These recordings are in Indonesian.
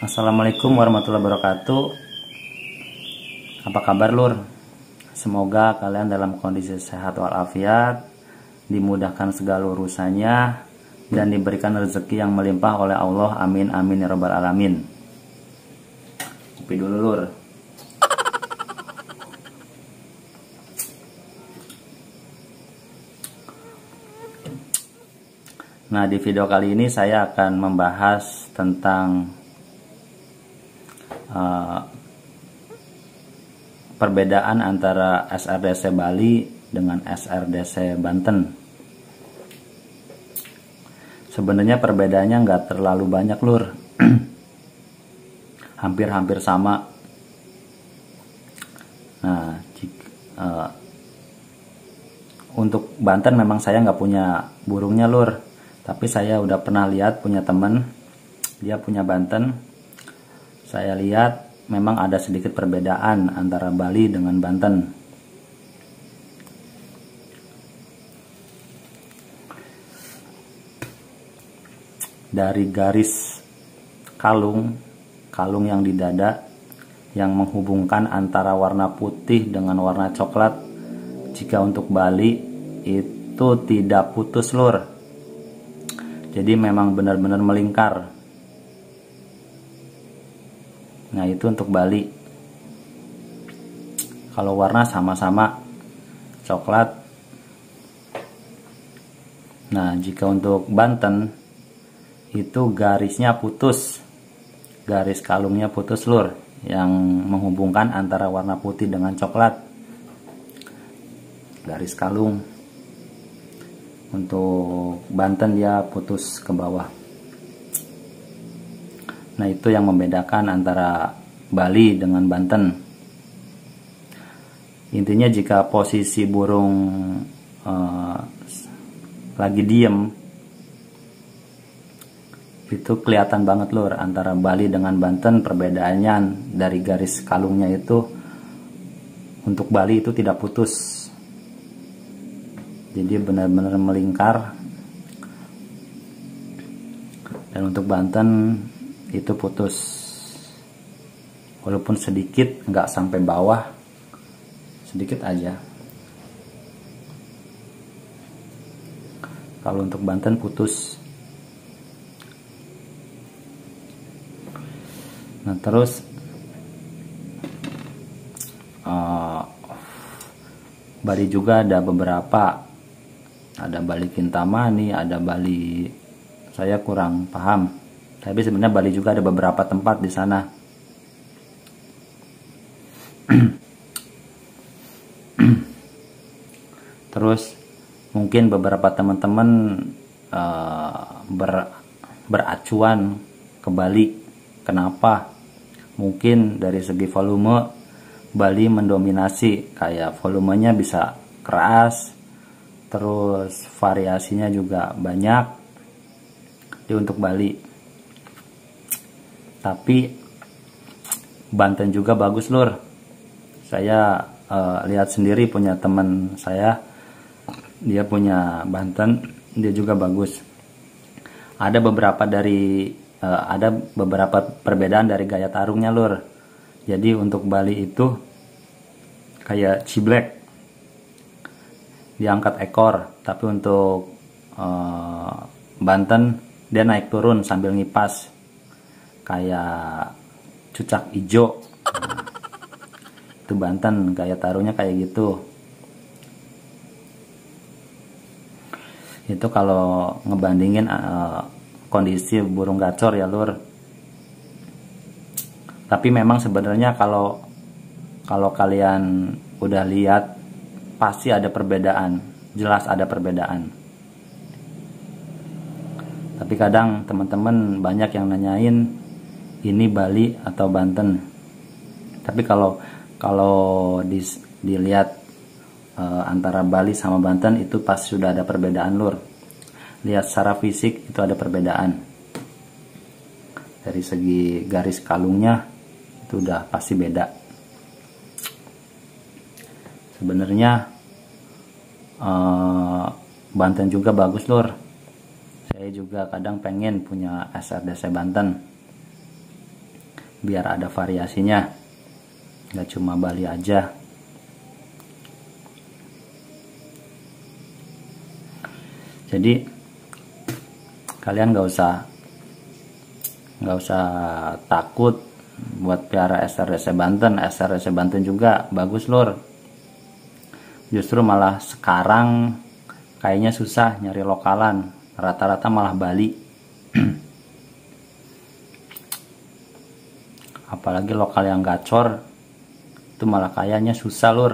Assalamualaikum warahmatullahi wabarakatuh. Apa kabar lur? Semoga kalian dalam kondisi sehat walafiat, dimudahkan segala urusannya, dan diberikan rezeki yang melimpah oleh Allah. Amin amin ya rabbal alamin. Kopi dulu lur. Nah, di video kali ini saya akan membahas tentang perbedaan antara SRDC Bali dengan SRDC Banten. Sebenarnya perbedaannya nggak terlalu banyak lur. Hampir-hampir sama. Nah, untuk Banten memang saya nggak punya burungnya lur, tapi saya udah pernah lihat punya temen, dia punya Banten. Saya lihat memang ada sedikit perbedaan antara Bali dengan Banten. Dari garis kalung yang di dada yang menghubungkan antara warna putih dengan warna coklat, jika untuk Bali itu tidak putus lur. Jadi memang benar-benar melingkar. Nah, itu untuk Bali. Kalau warna sama-sama coklat. Nah, jika untuk Banten itu garisnya putus. Garis kalungnya putus lur, yang menghubungkan antara warna putih dengan coklat. Garis kalung. Untuk Banten dia putus ke bawah. Nah, itu yang membedakan antara Bali dengan Banten. Intinya jika posisi burung lagi diem, itu kelihatan banget lur antara Bali dengan Banten. Perbedaannya dari garis kalungnya itu, untuk Bali itu tidak putus, jadi benar-benar melingkar. Dan untuk Banten itu putus, walaupun sedikit, nggak sampai bawah, sedikit aja. Kalau untuk Banten putus. Nah, terus Bali juga ada beberapa, ada Bali Kintamani, ada Bali, saya kurang paham. Tapi sebenarnya Bali juga ada beberapa tempat di sana. Terus mungkin beberapa teman-teman beracuan ke Bali. Kenapa? Mungkin dari segi volume Bali mendominasi, kayak volumenya bisa keras, terus variasinya juga banyak untuk Bali. Tapi Banten juga bagus lur. Saya lihat sendiri, punya teman saya, dia punya Banten, dia juga bagus. Ada beberapa perbedaan dari gaya tarungnya lur. Jadi untuk Bali itu kayak ciblek, diangkat ekor, tapi untuk Banten dia naik turun sambil ngipas, kayak cucak ijo. Itu Banten, gaya taruhnya kayak gitu. Itu kalau ngebandingin kondisi burung gacor ya lur. Tapi memang sebenarnya kalau kalian udah lihat, pasti ada perbedaan, jelas ada perbedaan. Tapi kadang teman-teman banyak yang nanyain, ini Bali atau Banten. Tapi kalau dilihat antara Bali sama Banten, itu pas sudah ada perbedaan lur. Lihat secara fisik itu ada perbedaan. Dari segi garis kalungnya itu udah pasti beda. Sebenarnya Banten juga bagus lur. Saya juga kadang pengen punya SRDC Banten. biar ada variasinya, nggak cuma Bali aja. Jadi kalian nggak usah takut buat piara SRDC Banten. SRDC Banten juga bagus lur. Justru malah sekarang kayaknya susah nyari lokalan, rata-rata malah Bali. Apalagi lokal yang gacor itu malah kayaknya susah lur.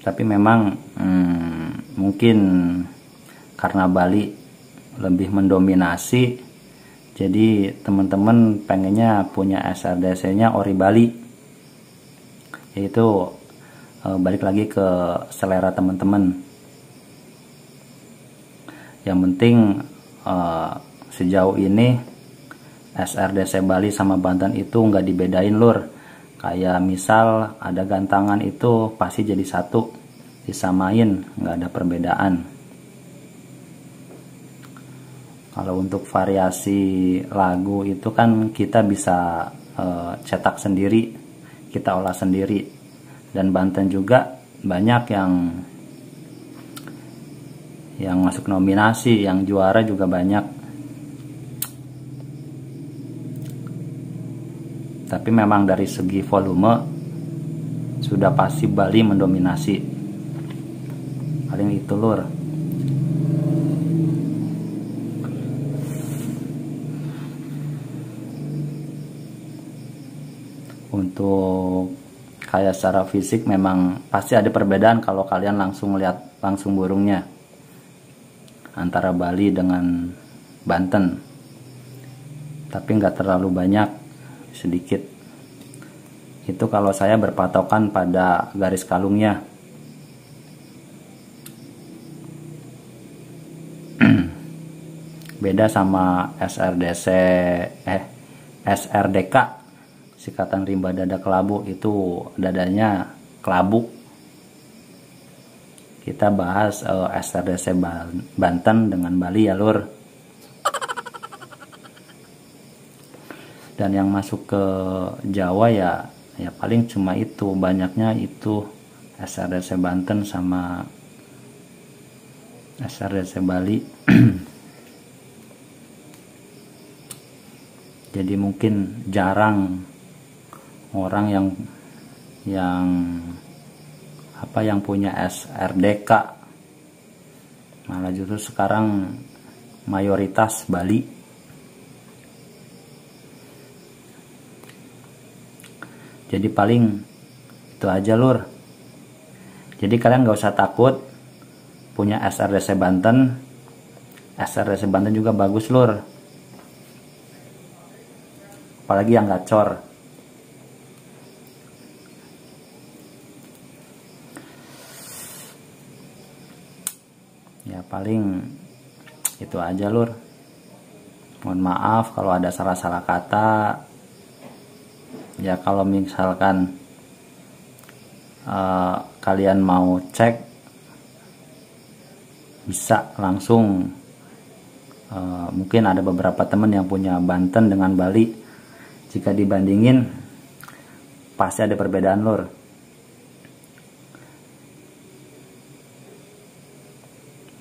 Tapi memang mungkin karena Bali lebih mendominasi, jadi teman-teman pengennya punya SRDC-nya ori Bali. Yaitu balik lagi ke selera teman-teman. Yang penting sejauh ini SRDC Bali sama Banten itu nggak dibedain lur. Kayak misal ada gantangan itu pasti jadi satu, disamain, nggak ada perbedaan. Kalau untuk variasi lagu itu kan kita bisa cetak sendiri, kita olah sendiri. Dan Banten juga banyak yang masuk nominasi, yang juara juga banyak. Tapi memang dari segi volume sudah pasti Bali mendominasi. Paling itu lur. Untuk kayak secara fisik memang pasti ada perbedaan kalau kalian langsung lihat langsung burungnya antara Bali dengan Banten. Tapi nggak terlalu banyak, sedikit. Itu kalau saya berpatokan pada garis kalungnya. Beda sama SRDK, sikatan rimba dada kelabu, itu dadanya kelabu. Kita bahas SRDC Banten dengan Bali ya lur. Dan yang masuk ke Jawa ya paling cuma itu, banyaknya itu SRDC Banten sama SRDC Bali. Jadi mungkin jarang orang yang punya SRDK, malah justru sekarang mayoritas Bali. Jadi paling itu aja lur. Jadi kalian gak usah takut punya SRDC Banten. SRDC Banten juga bagus lur. Apalagi yang gacor. Ya paling itu aja lur. Mohon maaf kalau ada salah-salah kata. Ya kalau misalkan kalian mau cek, bisa langsung. Mungkin ada beberapa teman yang punya Banten dengan Bali. Jika dibandingin pasti ada perbedaan lur.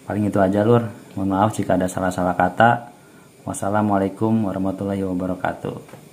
Paling itu aja lur. Mohon maaf jika ada salah-salah kata. Wassalamualaikum warahmatullahi wabarakatuh.